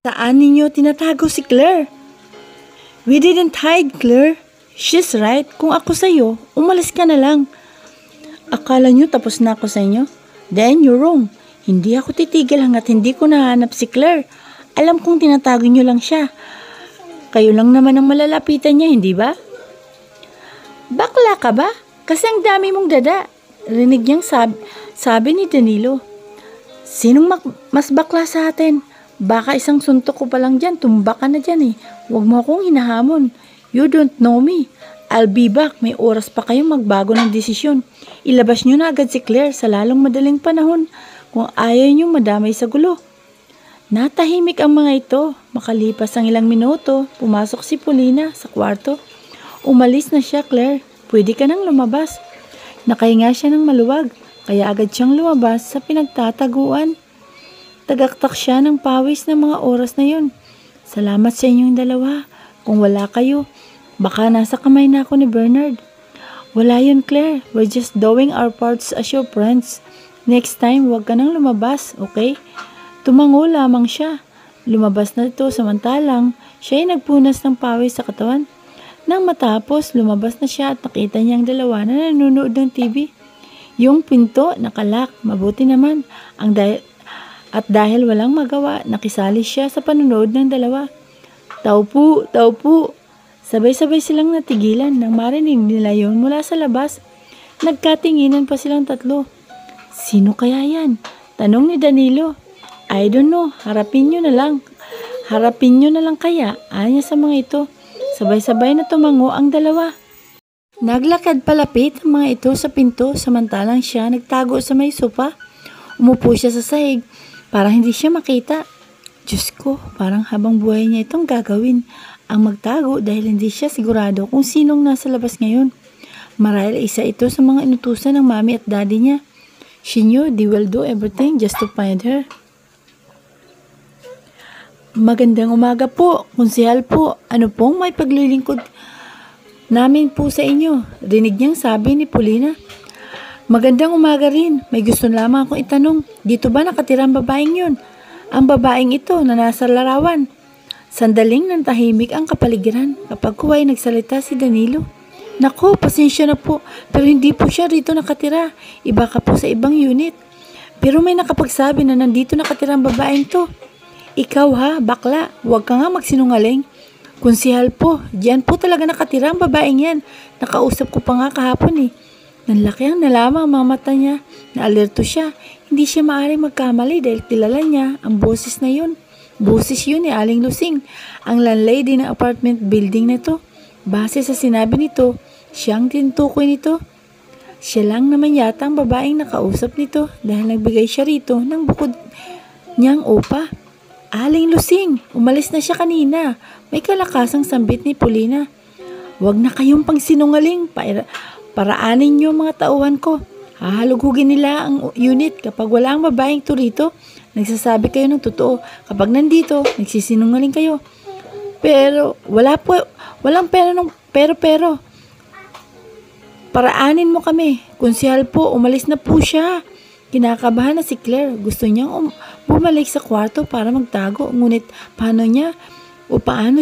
Saan ninyo tinatago si Claire? We didn't hide, Claire. She's right. Kung ako sa'yo, umalis ka na lang. Akala nyo tapos na ako sa inyo? Then you're wrong. Hindi ako titigil hanggat hindi ko nahanap si Claire. Alam kong tinatago nyo lang siya. Kayo lang naman ang malalapitan niya, hindi ba? Bakla ka ba? Kasi ang dami mong dada. Rinig niyang sabi ni Danilo. Sinong mas bakla sa atin? Baka isang suntok ko pa lang dyan, tumba ka na dyan eh. Huwag mo akong hinahamon. You don't know me. I'll be back. May oras pa kayong magbago ng desisyon. Ilabas nyo na agad si Claire sa lalong madaling panahon kung ayaw nyo madamay sa gulo. Natahimik ang mga ito. Makalipas ang ilang minuto, pumasok si Paulina sa kwarto. Umalis na siya, Claire. Pwede ka nang lumabas. Nakahinga siya ng maluwag, kaya agad siyang lumabas sa pinagtataguan. Tagaktak siya ng pawis ng mga oras na yun. Salamat sa inyong dalawa. Kung wala kayo, baka nasa kamay na ako ni Bernard. Wala yun, Claire. We're just doing our parts as your friends. Next time, huwag ka nang lumabas, okay? Tumango lamang siya. Lumabas na ito samantalang siya ay nagpunas ng pawis sa katawan. Nang matapos, lumabas na siya at nakita niya ang dalawa na nanonood ng TV. Yung pinto nakalak. Mabuti naman. Dahil walang magawa, nakisali siya sa panonood ng dalawa. Tao po. Sabay-sabay silang natigilan nang marinig nila yun mula sa labas. Nagkatinginan pa silang tatlo. Sino kaya yan? Tanong ni Danilo. I don't know. Harapin nyo na lang kaya. Anya sa mga ito. Sabay-sabay na tumango ang dalawa. Naglakad palapit ang mga ito sa pinto samantalang siya nagtago sa may sopa. Umupo siya sa sahig para hindi siya makita. Diyos ko, parang habang buhay niya itong gagawin ang magtago dahil hindi siya sigurado kung sinong nasa labas ngayon. Marahil isa ito sa mga inutusan ng mami at daddy niya. She knew they will do everything just to find her. Magandang umaga po, konsehal po. Ano pong may paglilingkod namin po sa inyo? Rinig niyang sabi ni Paulina. Magandang umaga rin. May gusto lamang akong itanong. Dito ba nakatira ang babaeng yun? Ang babaeng ito na nasa larawan. Sandaling nantahimik ang kapaligiran kapag kuwa'y nagsalita si Danilo. Nako, pasensya na po. Pero hindi po siya rito nakatira. Iba ka po sa ibang unit. Pero may nakapagsabi na nandito nakatira ang babaeng to. Ikaw ha, bakla. Huwag ka nga magsinungaling. Konsehal po, diyan po talaga nakatira ang babaeng yan. Nakausap ko pa nga kahapon eh. Nanlaki ang nalamang ang mga mata niya. Naalerto siya. Hindi siya maaaring magkamali dahil kilala niya ang boses na yun. Boses yun ni Aling Lusing, ang landlady ng apartment building na to. Base sa sinabi nito, siyang tinutukoy nito. Siya lang naman yata ang babaeng nakausap nito dahil nagbigay siya rito ng bukod niyang upa. Aling Lusing, umalis na siya kanina. May kalakasang sambit ni Paulina. Huwag na kayong pangsinungaling. Paraanin niyo mga tauhan ko. Hahalugugin nila ang unit kapag wala ang babaeng to rito. Nagsasabi kayo ng totoo. Kapag nandito, nagsisinungaling kayo. Pero, walang pero. Paraanin mo kami. Konsehal po, umalis na po siya. Kinakabahan na si Claire. Gusto niyang bumalik sa kwarto para magtago. Ngunit paano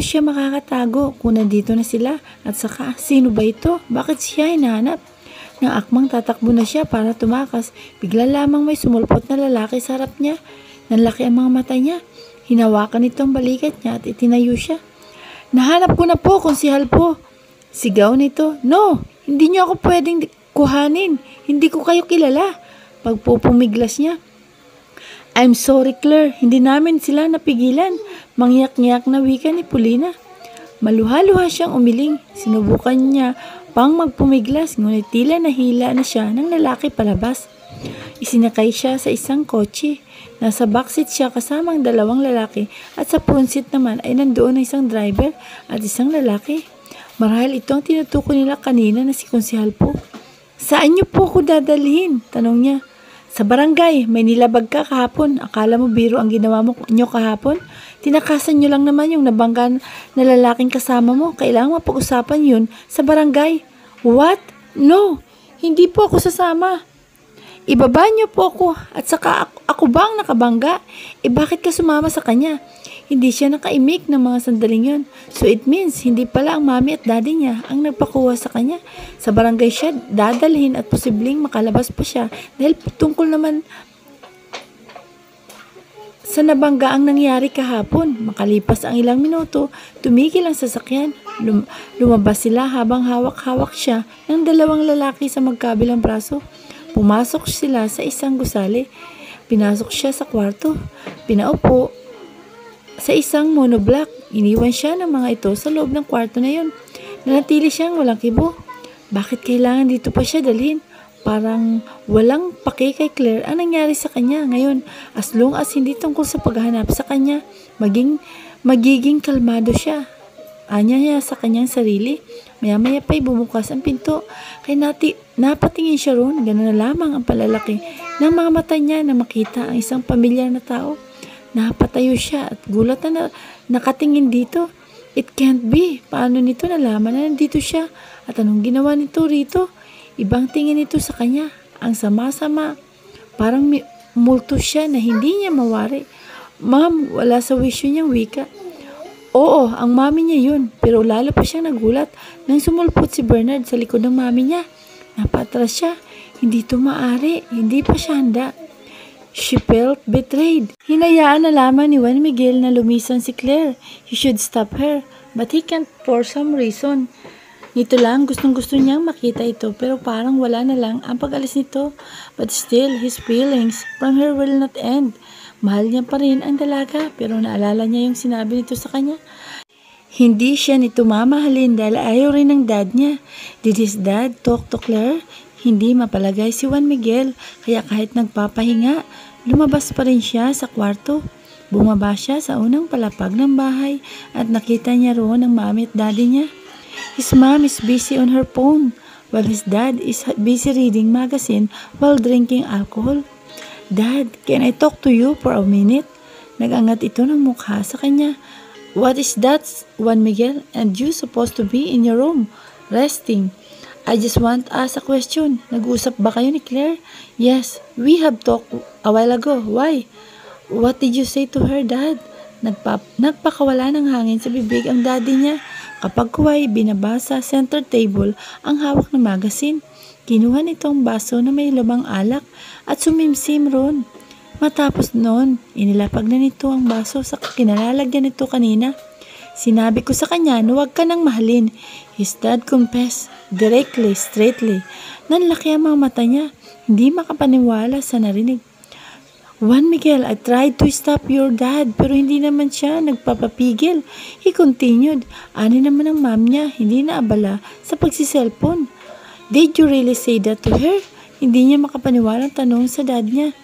siya makakatago kung nandito na sila? At saka, sino ba ito? Bakit siya hinahanap? Nang akmang tatakbo na siya para tumakas, bigla lamang may sumulpot na lalaki sa harap niya. Nanlaki ang mga mata niya. Hinawakan ito ang balikat niya at itinayo siya. Nahanap ko na po, konsehal po. Sigaw nito. No, hindi niyo ako pwedeng kuhanin. Hindi ko kayo kilala. Pagpupumiglas niya. I'm sorry, Claire. Hindi namin sila napigilan. Mangyak-ngyak na wika ni Paulina. Maluha-luha siyang umiling. Sinubukan niya pang magpumiglas, ngunit tila nahila na siya ng lalaki palabas. Isinakay siya sa isang kotse. Nasa backseat siya kasama ang dalawang lalaki at sa front seat naman ay nandoon na isang driver at isang lalaki. Marahil ito ang tinutukoy nila kanina na si Konsehal po. Saan niyo po ako dadalhin? Tanong niya. Sa barangay, may nilabag ka kahapon. Akala mo biro ang ginawa niyo kahapon? Tinakasan niyo lang naman yung nabangga na lalaking kasama mo. Kailangan mapag-usapan yun sa barangay. What? No, hindi po ako sasama. Ibaba niyo po ako at saka ako ba ang nakabangga? Bakit ka sumama sa kanya? Hindi siya nakaimik ng mga sandaling yun. So it means, hindi pala ang mami at daddy niya ang nagpakuha sa kanya. Sa barangay siya dadalhin at posibleng makalabas pa siya dahil tungkol naman sa nabangga ang nangyari kahapon. Makalipas ang ilang minuto, tumigil ang sasakyan. Lumabas sila habang hawak-hawak siya ng dalawang lalaki sa magkabilang braso. Pumasok sila sa isang gusali. Pinasok siya sa kwarto. Pinaupo sa isang monoblock. Iniwan siya ng mga ito sa loob ng kwarto na yun. Nanatili siyang walang kibo. Bakit kailangan dito pa siya dalhin? Parang walang pake kay Claire ang nangyari sa kanya ngayon. As long as hindi tungkol sa paghahanap sa kanya, magiging kalmado siya. Anya niya sa kanyang sarili. Maya-maya pa'y bumukas ang pinto. Kaya napatingin siya roon. Gano'n na lamang ang palalaki ng mga mata niya na makita ang isang pamilyar na tao. Napatayo siya at gulat na nakatingin dito. It can't be. Paano nito nalaman na nandito siya? At anong ginawa nito rito? Ibang tingin nito sa kanya. Ang sama-sama. Parang multo siya na hindi niya mawari. Ma'am, wala sa wisyo niyang wika. Oo, ang mami niya yun. Pero lalo pa siyang nagulat nang sumulpot si Bernard sa likod ng mami niya. Napatras siya. Hindi ito maaari. Hindi pa siya handa. She felt betrayed. Hinayaan na lamang ni Juan Miguel na lumisan si Claire. He should stop her. But he can't for some reason. Nito lang, gustong-gusto niyang makita ito pero parang wala na lang ang pag-alis nito. But still, his feelings from her will not end. Mahal niya pa rin ang dalaga pero naalala niya yung sinabi nito sa kanya. Hindi siya nito mamahalin dahil ayaw rin ng dad niya. Did his dad talk to Claire? Hindi mapalagay si Juan Miguel kaya kahit nagpapahinga, lumabas pa rin siya sa kwarto. Bumaba siya sa unang palapag ng bahay at nakita niya roon ang mami at daddy niya. His mom is busy on her phone while his dad is busy reading magazine while drinking alcohol. Dad, can I talk to you for a minute? Nagangat ito ng mukha sa kanya. What is that, Juan Miguel? And you supposed to be in your room, resting. I just want to ask a question. Nag-uusap ba kayo ni Claire? Yes, we have talked a while ago. Why? What did you say to her, Dad? Nagpakawala ng hangin sa bibig ang daddy niya. Kapag kuway, binabasa sa center table ang hawak na magazine. Kinuha nito ang baso na may lumang alak at sumimsim roon. Matapos noon, inilapag na nito ang baso sa kinalalagyan nito kanina. Sinabi ko sa kanya na huwag ka nang mahalin. His dad confessed directly, straightly. Nanlaki ang mga mata niya. Hindi makapaniwala sa narinig. Juan Miguel, I tried to stop your dad pero hindi naman siya nagpapapigil. He continued. Ani naman ang mom niya, hindi na abala sa pagsiselfon. Did you really say that to her? Hindi niya makapaniwalang tanong sa dad niya.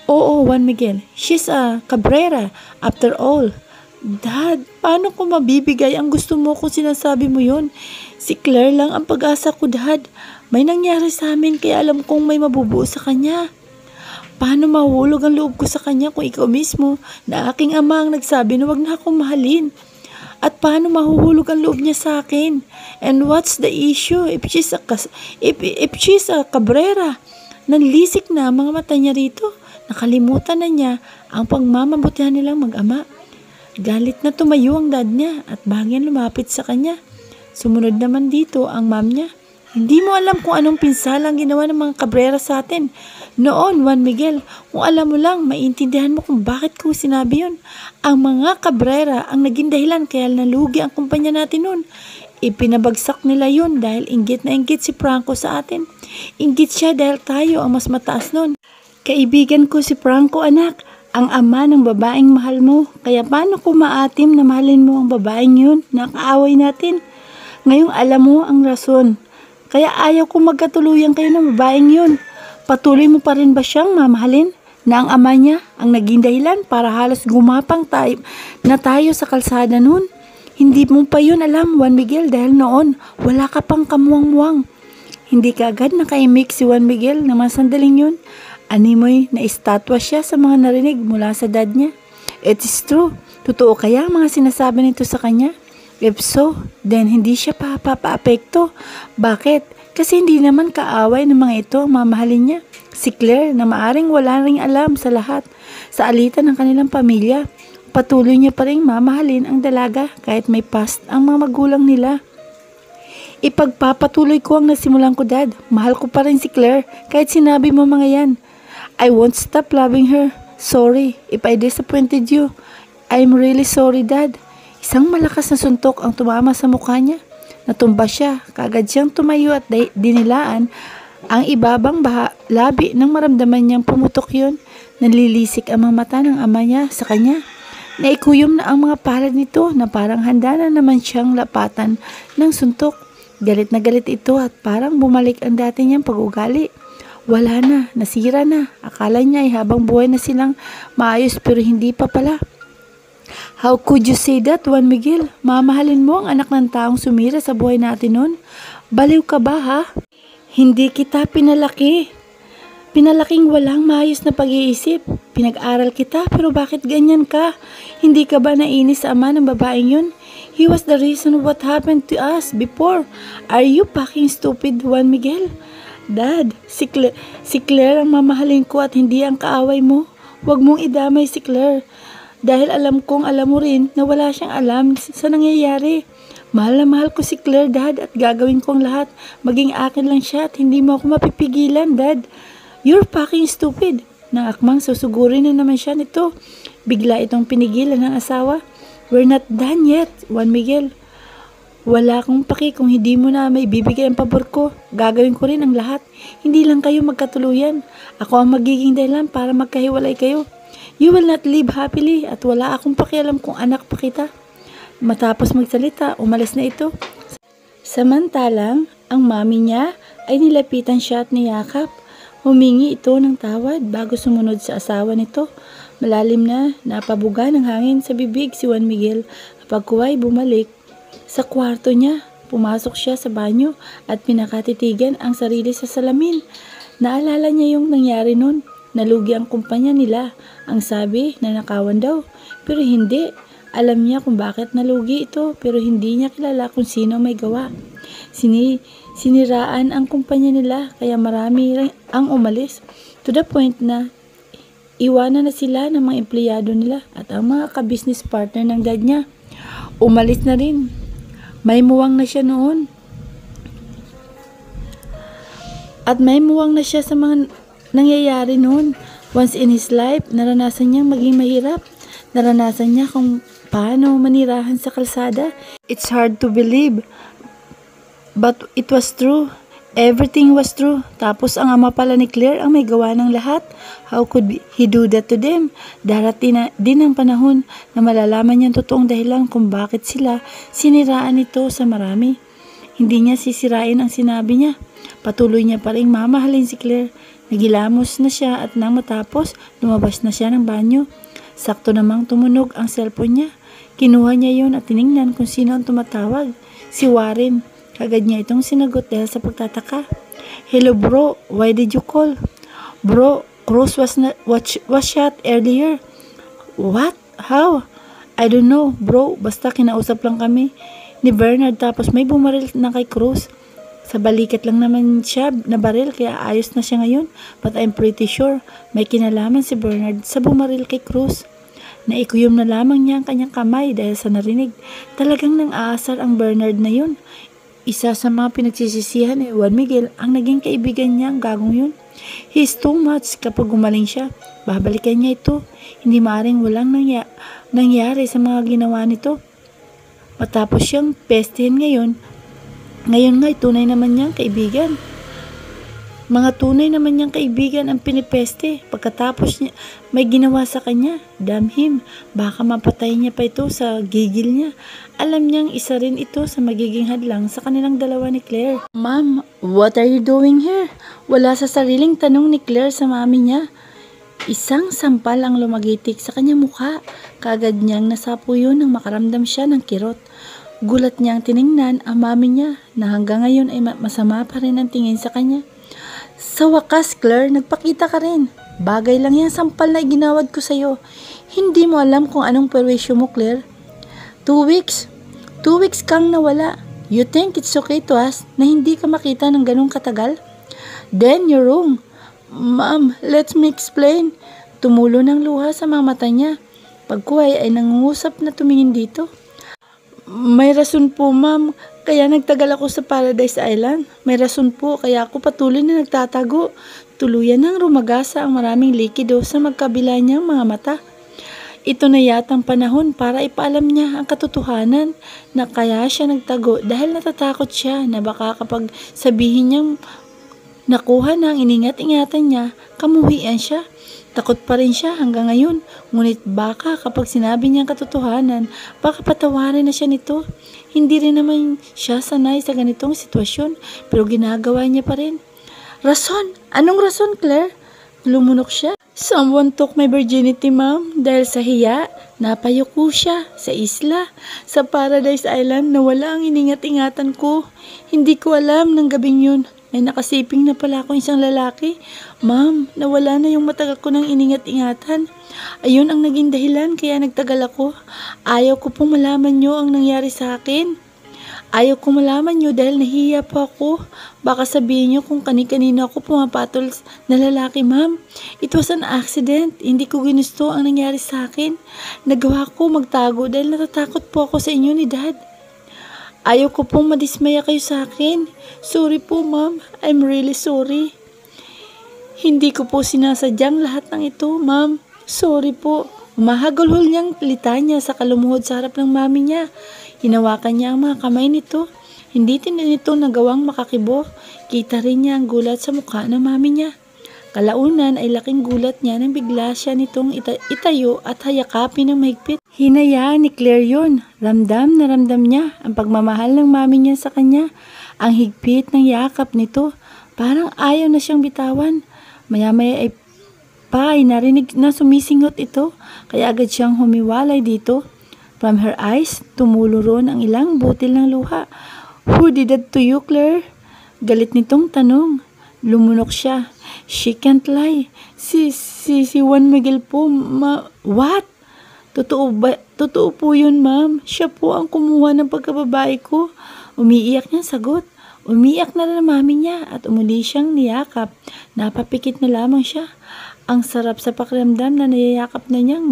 Oo, Juan Miguel, she's a Cabrera after all. Dad, paano ko mabibigay ang gusto mo kung sinasabi mo yon? Si Claire lang ang pag-asa ko, Dad. May nangyari sa amin kaya alam kong may mabubuo sa kanya. Paano mahuhulog ang loob ko sa kanya kung ikaw mismo na aking ama ang nagsabi na wag na akong mahalin? At paano mahuhulog ang loob niya sa akin? And what's the issue if she's a Cabrera? Nanlisik na ang mga mata niya rito. Nakalimutan na niya ang pagmamabutihan nilang mag-ama. Galit na tumayo ang dad niya at bahagyan lumapit sa kanya. Sumunod naman dito ang mom niya. Hindi mo alam kung anong pinsalang ginawa ng mga Cabrera sa atin. Noon, Juan Miguel, kung alam mo lang, maintindihan mo kung bakit ko sinabi yun. Ang mga Cabrera ang naging dahilan kaya nalugi ang kumpanya natin noon. Ipinabagsak nila yun dahil inggit na inggit si Franco sa atin. Inggit siya dahil tayo ang mas mataas noon. Kaibigan ko si Franco, anak. Ang ama ng babaeng mahal mo. Kaya paano ko maatim na mahalin mo ang babaeng yun na kaaway natin? Ngayong alam mo ang rason. Kaya ayaw ko magkatuluyan kayo ng babaeng yun. Patuloy mo pa rin ba siyang mamahalin? Na ang ama niya ang naging dahilan para halos gumapang tayo sa kalsada noon? Hindi mo pa yun alam, Juan Miguel, dahil noon wala ka pang kamuwang-muwang. Hindi ka agad nakaimik si Juan Miguel na masandaling yun. Animoy na estatwa siya sa mga narinig mula sa dad niya. It is true. Totoo kaya ang mga sinasabi nito sa kanya? If so, then hindi siya papaapekto. Bakit? Kasi hindi naman kaaway ng mga ito ang mamahalin niya. Si Claire na maaring wala ring alam sa lahat, sa alitan ng kanilang pamilya. patuloy niya pa rin mamahalin ang dalaga kahit may past ang mga magulang nila. Ipagpapatuloy ko ang nasimulan ko, Dad. Mahal ko pa rin si Claire kahit sinabi mo mga yan. I won't stop loving her. Sorry if I disappointed you. I'm really sorry, Dad. Isang malakas na suntok ang tumama sa mukha niya. Natumba siya. Kaagad siyang tumayo at dinilaan ang ibabang labi nang maramdaman niyang pumutok yun. Nalilisik ang mga mata ng ama niya sa kanya. Naikuyom na ang mga palad nito na parang handa na naman siyang lapatan ng suntok. Galit na galit ito at parang bumalik ang dati niyang pag-ugali. Wala na, nasira na. Akala niya ay habang buhay na silang maayos pero hindi pa pala. How could you say that, Juan Miguel? Mamahalin mo ang anak ng taong sumira sa buhay natin noon? Baliw ka ba, ha? Hindi kita pinalaki. Pinalaking walang maayos na pag-iisip. Pinag-aral kita pero bakit ganyan ka? Hindi ka ba nainis sa ama ng babaeng yun? He was the reason what happened to us before. Are you fucking stupid, Juan Miguel? Dad, si Claire ang mamahalin ko at hindi ang kaaway mo. Huwag mong idamay si Claire. Dahil alam kong alam mo rin na wala siyang alam sa nangyayari. Mahal na mahal ko si Claire, Dad, at gagawin ko ang lahat. Maging akin lang siya at hindi mo ako mapipigilan, Dad. You're fucking stupid. Nang akmang susugurin na naman siya nito. Bigla itong pinigilan ng asawa. We're not done yet, Juan Miguel. Wala akong paki kung hindi mo na may bibigay ang pabor ko. Gagawin ko rin ang lahat. Hindi lang kayo magkatuluyan. Ako ang magiging dahilan para magkahiwalay kayo. You will not live happily at wala akong pakialam kung anak pa kita. Matapos magsalita, umalis na ito. Samantalang, ang mami niya ay nilapitan siya at niyakap. Humingi ito ng tawad bago sumunod sa asawa nito. Malalim na napabuga ng hangin sa bibig si Juan Miguel. Pagkuway bumalik sa kwarto niya, pumasok siya sa banyo at pinakatitigan ang sarili sa salamin. Naalala niya yung nangyari nun. Nalugi ang kumpanya nila. Ang sabi na nakawan daw. Pero hindi. Alam niya kung bakit nalugi ito pero hindi niya kilala kung sino may gawa. Siniraan ang kumpanya nila kaya marami ang umalis. To the point na iwanan na sila ng mga empleyado nila at ang mga ka-business partner ng dad niya. Umalis na rin. May muwang na siya noon. At may muwang na siya sa mga nangyayari noon. Once in his life, naranasan niyang maging mahirap. Naranasan niya kung paano manirahan sa kalsada. It's hard to believe. But it was true. Everything was true. Tapos ang ama pala ni Claire ang may gawa ng lahat. How could he do that to them? Darating din ang panahon na malalaman niya ang totoong dahilan kung bakit sila siniraan ito sa marami. Hindi niya sisirain ang sinabi niya. Patuloy niya pa rin mamahalin si Claire. Nagilamos na siya at nang matapos, lumabas na siya ng banyo. Sakto namang tumunog ang cellphone niya. Kinuha niya yon at tiningnan kung sino ang tumatawag. Si Warren. Kagad niya itong sinagot dahil sa pagtataka. Hello bro, why did you call? Bro, Cruz was shot earlier. What? How? I don't know bro, basta kinausap lang kami ni Bernard tapos may bumaril na kay Cruz. Sa balikat lang naman siya nabaril kaya ayos na siya ngayon. But I'm pretty sure may kinalaman si Bernard sa bumaril kay Cruz. Naikuyom na lamang niya ang kanyang kamay dahil sa narinig. Talagang nang aasar ang Bernard na yun. Isa sa mga pinagsisisihan ni Juan Miguel ang naging kaibigan niya ang gagong yun. He's too much kapag gumaling siya. Babalikan niya ito. Hindi maaaring walang nangyari sa mga ginawa nito. Matapos siyang pestehin ngayon nga'y tunay naman niyang kaibigan. Mga tunay naman niyang kaibigan ang pinipeste. Pagkatapos niya may ginawa sa kanya. Damn him. Baka mapatay niya pa ito sa gigil niya. Alam niyang isa rin ito sa magiging hadlang sa kanilang dalawa ni Claire. Ma'am, what are you doing here? Wala sa sariling tanong ni Claire sa mami niya. Isang sampal ang lumagitik sa kanyang mukha. Kagad niyang nasapo yun nang makaramdam siya ng kirot. Gulat niyang tiningnan ang mami niya na hanggang ngayon ay masama pa rin ang tingin sa kanya. Sa wakas, Claire, nagpakita ka rin. Bagay lang yan sampal na ginawad ko sa'yo. Hindi mo alam kung anong perwisyo mo, Claire. 2 weeks. 2 weeks kang nawala. You think it's okay to us na hindi ka makita ng ganong katagal? Then you're wrong. Ma'am, let me explain. Tumulo ng luha sa mga mata niya. Pagkuhay ay nangungusap na tumingin dito. May rason po, ma'am. Kaya nagtagal ako sa Paradise Island. May rason po, kaya ako patuloy na nagtatago. Tuluyan nang rumagasa ang maraming likido sa magkabila niyang mga mata. Ito na yatang panahon para ipaalam niya ang katotohanan na kaya siya nagtago dahil natatakot siya na baka kapag sabihin niyang nakuha na ang iningat-ingatan niya, kamuhian siya. Takot pa rin siya hanggang ngayon, ngunit baka kapag sinabi niya ang katotohanan, baka patawarin na siya nito. Hindi rin naman siya sanay sa ganitong sitwasyon, pero ginagawa niya pa rin. Rason? Anong rason, Claire? Lumunok siya. Someone took my virginity, ma'am. Dahil sa hiya, napayuko siya sa isla, sa Paradise Island na wala ang iningat-ingatan ko. Hindi ko alam ng gabing yun. May nakasiping na pala akong isang lalaki. Ma'am, nawala na yung matagal ko ng iningat-ingatan. Ayun ang naging dahilan kaya nagtagal ako. Ayaw ko pong malaman nyo ang nangyari sa akin. Ayaw ko malaman nyo dahil nahihiya po ako. Baka sabihin nyo kung kani-kanino ako pumapatol na lalaki, ma'am. It was an accident. Hindi ko ginusto ang nangyari sa akin. Nagawa ko magtago dahil natatakot po ako sa inyo ni Dad. Ayaw ko pong madismaya kayo sa akin. Sorry po, ma'am. I'm really sorry. Hindi ko po sinasadyang lahat ng ito, ma'am. Sorry po. Umahagulhol niyang litanya sa kalumuhod sa harap ng mami niya. Hinawakan niya ang mga kamay nito. Hindi din nito nagawang makakibo. Kita rin niya ang gulat sa mukha ng mami niya. Kalaunan ay laking gulat niya nang bigla siya nitong itayo at hayakapin ng mahigpit. Hinayaan ni Claire yun. Ramdam na ramdam niya ang pagmamahal ng mami niya sa kanya. Ang higpit ng yakap nito. Parang ayaw na siyang bitawan. Maya-maya ay narinig na sumisingot ito. Kaya agad siyang humiwalay dito. From her eyes, tumulo ron ang ilang butil ng luha. Who did that to you, Claire? Galit nitong tanong. Lumunok siya. She can't lie. Si Juan Miguel po, What? Totoo po yun, ma'am. Siya po ang kumuha ng pagkababae ko. Umiiyak niyang sagot. Umiiyak na rin ang mami niya at umuli siyang niyakap. Napapikit na lamang siya. Ang sarap sa pakiramdam na niyayakap na niyang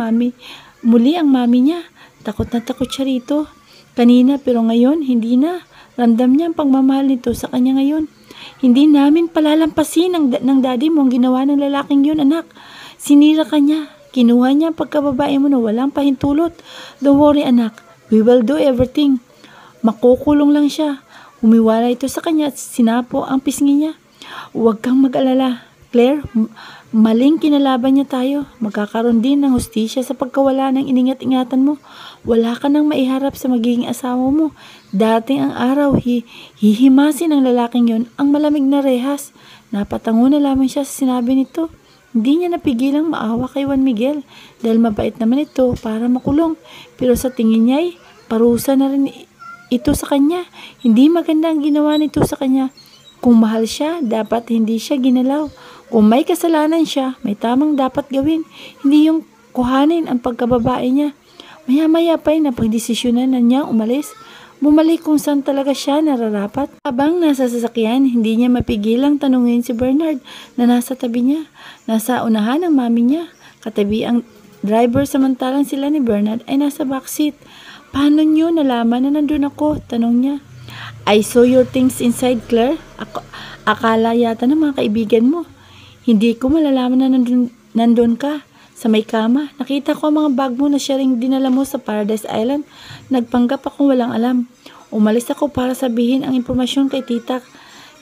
muli ang mami niya. Takot na takot siya rito. Kanina pero ngayon, hindi na. Ramdam niya ang pagmamahal nito sa kanya ngayon. Hindi namin palalampasin ng daddy mo ang ginawa ng lalaking yun, anak. Sinira ka niya. Kinuha niya ang pagkababae mo na walang pahintulot. Don't worry, anak. We will do everything. Makukulong lang siya. Umiwala ito sa kanya at sinapo ang pisngi niya. Huwag kang mag-alala. Claire, maling kinalaban niya tayo. Magkakaroon din ng hustisya sa pagkawala ng iningat-ingatan mo. Wala ka nang maiharap sa magiging asawa mo. Dating ang araw, hihimasin ng lalaking yon ang malamig na rehas. Napatango na lamang siya sa sinabi nito. Hindi niya napigilang maawa kay Juan Miguel dahil mabait naman ito para makulong. Pero sa tingin niya ay parusa na rin ito sa kanya. Hindi maganda ang ginawa nito sa kanya. Kung mahal siya, dapat hindi siya ginalaw. Kung may kasalanan siya, may tamang dapat gawin. Hindi yung kuhanin ang pagkababae niya. Maya-maya pa ay napagdesisyonan na niya umalis. Bumalik kung saan talaga siya nararapat. Habang nasa sasakyan, hindi niya mapigilang tanungin si Bernard na nasa tabi niya. Nasa unahan ng mami niya. Katabi ang driver samantalang sila ni Bernard ay nasa backseat. Paano niyo nalaman na nandun ako? Tanong niya. I saw your things inside, Claire. Akala yata ng mga kaibigan mo. Hindi ko malalaman na nandun ka. Sa may kama, nakita ko ang mga bag mo na siya ring dinala mo sa Paradise Island. Nagpanggap akong walang alam. Umalis ako para sabihin ang impormasyon kay Tita.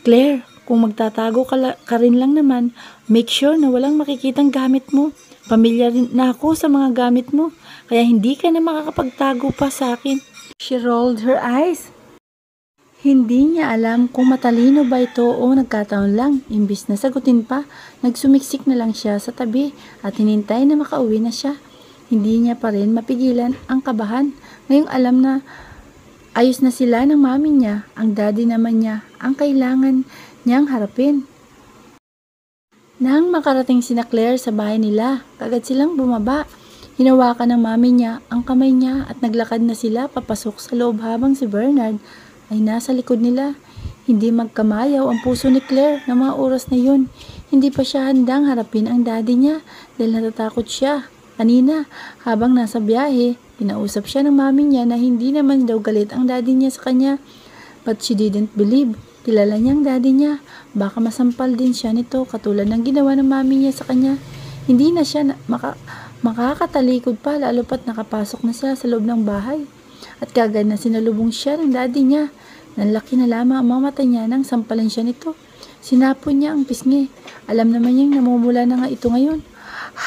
Claire, kung magtatago ka rin lang naman, make sure na walang makikitang gamit mo. Pamilyar na ako sa mga gamit mo, kaya hindi ka na makakapagtago pa sa akin. She rolled her eyes. Hindi niya alam kung matalino ba ito o nagkataon lang. Imbis na sagutin pa, nagsumiksik na lang siya sa tabi at hinintay na makauwi na siya. Hindi niya pa rin mapigilan ang kabahan. Ngayong alam na ayos na sila ng mami niya, ang daddy naman niya ang kailangan niyang harapin. Nang makarating sina Claire sa bahay nila, kagad silang bumaba. Hinawakan ng mami niya ang kamay niya at naglakad na sila papasok sa loob habang si Bernard ay nasa likod nila. Hindi magkamayaw ang puso ni Claire ng mga oras na yun. Hindi pa siya handang harapin ang daddy niya dahil natatakot siya. kanina habang nasa biyahe. Kinausap siya ng mami niya na hindi naman daw galit ang daddy niya sa kanya. But she didn't believe. Kilala niya ang daddy niya. Baka masampal din siya nito katulad ng ginawa ng mami niya sa kanya. Hindi na siya makakatalikod pa lalo pat nakapasok na siya sa loob ng bahay. At kagad na sinalubong siya ng daddy niya. Nanlaki na lamang ang mga mata niya nang sampalan siya nito. Sinapon niya ang pisngi. Alam naman niyang namumula na nga ito ngayon.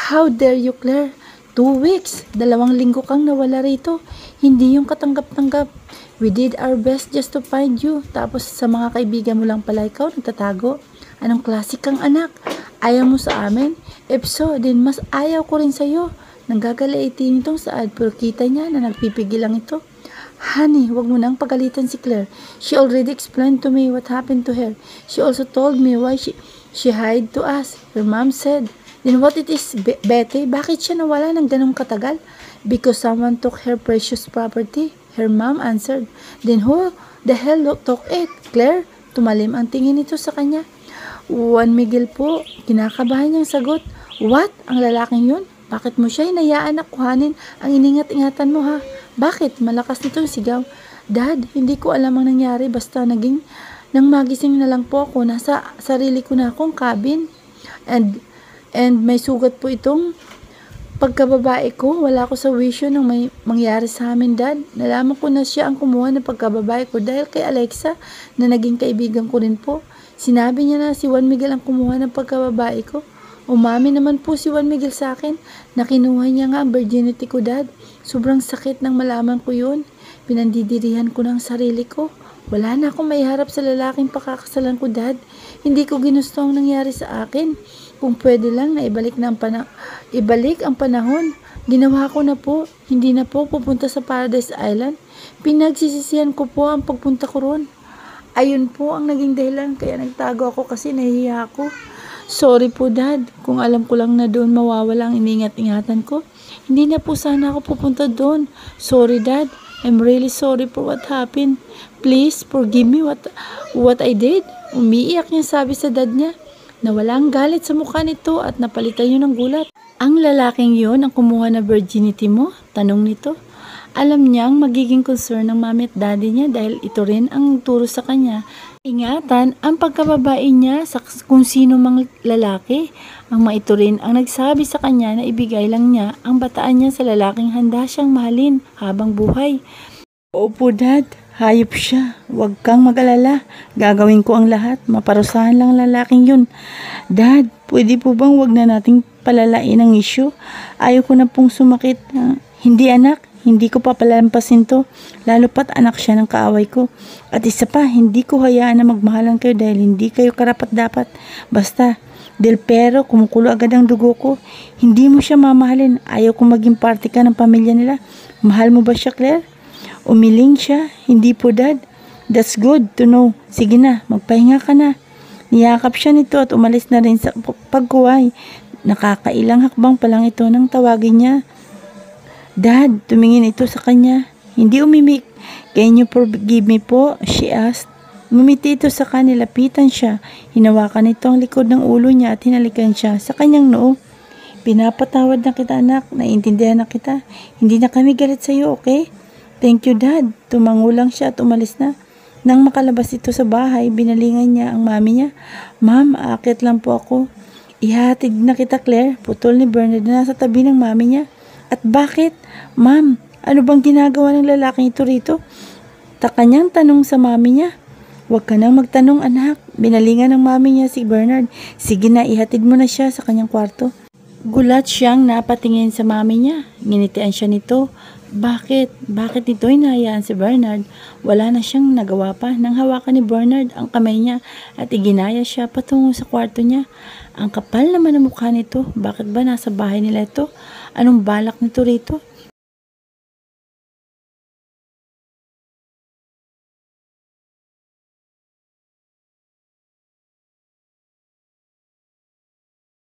How dare you, Claire? 2 weeks, 2 linggo kang nawala rito. Hindi yung katanggap-tanggap. We did our best just to find you. Tapos sa mga kaibigan mo lang pala ikaw nagtatago. Anong klase kang anak? Ayaw mo sa amin? If so, din mas ayaw ko rin sa'yo. Nanggagalitin itong saad pero kita niya na nagpipigil lang ito. Honey, wag mo nang pagalitan si Claire. She already explained to me what happened to her. She also told me why she hid to us. Her mom said. Then what it is, Betty? Bakit siya nawala ng ganong katagal? Because someone took her precious property. Her mom answered. Then who the hell took it? Claire? Tumalim ang tingin nito sa kanya. Juan Miguel po. Kinakabahan niyang sagot. What? Ang lalaking yun? Bakit mo siya hinayaan na kuhanin ang iningat-ingatan mo ha? Bakit? Malakas nitong sigaw. Dad, hindi ko alam ang nangyari basta nang magising na lang po ako, nasa sarili ko na akong cabin. And may sugat po itong pagkababae ko. Wala ko sa wisyo nang may mangyari sa amin, Dad. Nalaman ko na siya ang kumuha ng pagkababae ko dahil kay Alexa na naging kaibigan ko rin po. Sinabi niya na si Juan Miguel ang kumuha ng pagkababae ko. Umami naman po si Juan Miguel sa akin na kinuha niya nga ang virginity ko, Dad. Sobrang sakit nang malaman ko yun. Pinandidirihan ko ng sarili ko. Wala na akong maiharap sa lalaking pakakasalan ko, Dad. Hindi ko ginusto ang nangyari sa akin. Kung pwede lang na ibalik ang panahon. Ginawa ko na po. Hindi na po pupunta sa Paradise Island. Pinagsisisihan ko po ang pagpunta ko ron. Ayun po ang naging dahilan kaya nagtago ako kasi nahihiya ako. Sorry po, Dad. Kung alam ko lang na doon mawawala ang iningat-ingatan ko, hindi na po sana ako pupunta doon. Sorry, Dad. I'm really sorry for what happened. Please forgive me what I did. Umiiyak niya sabi sa dad niya. Nawala ang galit sa mukha nito at napalitan yun ng gulat. Ang lalaking yun ang kumuha na virginity mo? Tanong nito. Alam niyang magiging concern ng mami at daddy niya dahil ito rin ang turo sa kanya. Ingatan ang pagkababae niya sa kung sino mang lalaki. Ang maito rin ang nagsabi sa kanya na ibigay lang niya ang bataan niya sa lalaking handa siyang mahalin habang buhay. Opo, Dad. Hayop siya. Huwag kang mag-alala. Gagawin ko ang lahat. Maparusahan lang lalaking yun. Dad, pwede po bang wag na nating palalain ang issue? Ayaw ko na pong sumakit. Hindi anak. Hindi ko papalampasin to. Lalo pat anak siya ng kaaway ko. At isa pa, hindi ko hayaan na magmahalan kayo dahil hindi kayo karapat-dapat. Basta, del pero kumukulo agad ang dugo ko. Hindi mo siya mamahalin. Ayaw ko maging parte ka ng pamilya nila. Mahal mo ba siya, Claire? Umiling siya. Hindi po, Dad. That's good to know. Sige na, magpahinga ka na. Niyakap siya nito at umalis na rin sa pagkuway. Nakakailang hakbang pa lang ito nang tawagin niya. Dad, tumingin ito sa kanya. Hindi umimik. Can you forgive me po? She asked. Umiti ito sa kanila, lapitan siya. Hinawakan ito ang likod ng ulo niya at hinalikan siya sa kanyang noo. Pinapatawad na kita, anak. Naiintindihan na kita. Hindi na kami galit sa iyo, okay? Thank you, Dad. Tumango lang siya at umalis na. Nang makalabas ito sa bahay, binalingan niya ang mami niya. Ma'am, aakyat lang po ako. Ihatid na kita, Claire. Putol ni Bernard na nasa tabi ng mami niya. At bakit? Ma'am, ano bang ginagawa ng lalaking ito rito? Kanyang tanong sa mami niya. Huwag ka nang magtanong, anak. Binalingan ng mami niya si Bernard. Sige na, ihatid mo na siya sa kanyang kwarto. Gulat siyang napatingin sa mami niya. Nginitian siya nito. Bakit? Bakit ito hinahayaan si Bernard? Wala na siyang nagawa pa nang hawakan ni Bernard ang kamay niya at iginaya siya patungo sa kwarto niya. Ang kapal naman ng mukha nito. Bakit ba nasa bahay nila ito? Anong balak nito rito?